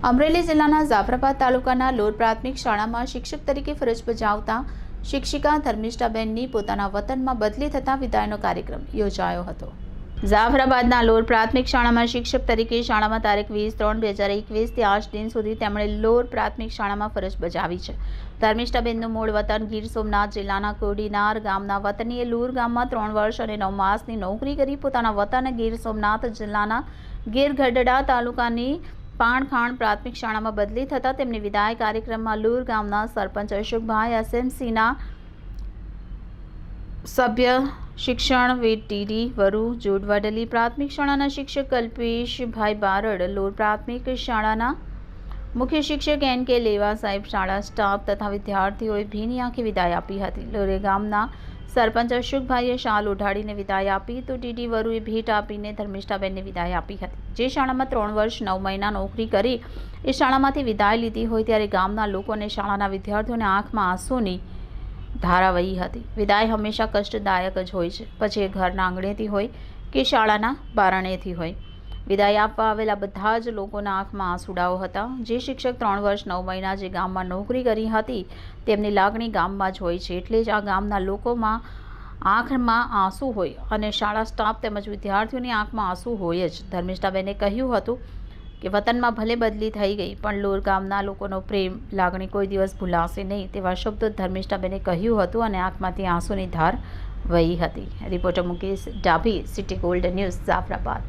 અમરેલી જિલ્લાના જાફરાબાદ તાલુકાના લોર પ્રાથમિક શાળામાં શિક્ષક તરીકે ફરજ બજાવતા શિક્ષિકા ધર્મિષ્ઠાબેનની પોતાના વતનમાં બદલી થતા વિદાયનો કાર્યક્રમ યોજાયો હતો। જાફરાબાદના લોર પ્રાથમિક શાળામાં શિક્ષક તરીકે શાળામાં તારીખ 20/3/2021 થી આજ દિન સુધી તેમણે લોર પ્રાથમિક શાળામાં ફરજ બજાવી છે। ધર્મિષ્ઠાબેનનું મૂળ વતન ગીર સોમનાથ જિલ્લાના કોડીનાર ગામના વતનીએ લોર ગામમાં 3 વર્ષ અને 9 માસની નોકરી કરી પોતાના વતન ગીર સોમનાથ જિલ્લાના ગીરગઢડા તાલુકાની પાણખાણ પ્રાથમિક શાળામાં બદલી થતા તેમની વિદાય કાર્યક્રમમાં લોર ગામના સરપંચ અશોકભાઈ એસએમસીના સભ્ય શિક્ષણવિદ ટીડી વરુ જોડવાડલી પ્રાથમિક શાળાના શિક્ષક કલ્પેશભાઈ બારડ લોર પ્રાથમિક શાળાના મુખ્ય શિક્ષક એન.કે. લેવા સાહેબ શાળા સ્ટાફ તથા વિદ્યાર્થીઓએ ભીની આંખે વિદાય આપી હતી। લોરે ગામના સરપંચ અશોકભાઈએ શાલ ઓઢાડીને વિદાય આપી તો ટીડી વરુએ ભેટ આપીને ધર્મિષ્ઠાબેનને વિદાય આપી હતી। જે શાળામાં 3 વર્ષ 9 મહિના નોકરી કરી એ શાળામાંથી વિદાય લીધી હોય ત્યારે ગામના લોકો અને શાળાના વિદ્યાર્થીઓને આંખમાં આંસુની ધારા વહી હતી। વિદાય હંમેશા કષ્ટદાયક જ હોય છે, પછી એ ઘરના આંગણેથી હોય કે શાળાના બારણેથી હોય। વિદાય આપવા આવેલા બધા જ લોકોના આંખમાં આંસુડાઓ હતા। જે શિક્ષક 3 વર્ષ 9 મહિના જે ગામમાં નોકરી કરી હતી તેમની લાગણી ગામમાં જ હોય છે, એટલે જ આ ગામના લોકોમાં આંખમાં આંસુ હોય અને શાળા સ્ટાફ તેમજ વિદ્યાર્થીઓની આંખમાં આંસુ હોય જ। ધર્મિષ્ઠાબેને કહ્યું હતું કે વતનમાં ભલે બદલી થઈ ગઈ પણ લોર ગામના લોકોનો પ્રેમ લાગણી કોઈ દિવસ ભૂલાશે નહીં તેવા શબ્દો ધર્મિષ્ઠાબેને કહ્યું હતું અને આંખમાંથી આંસુની ધાર વહી હતી। Reporter Mukesh Dabhi, city gold news, Jafrabad.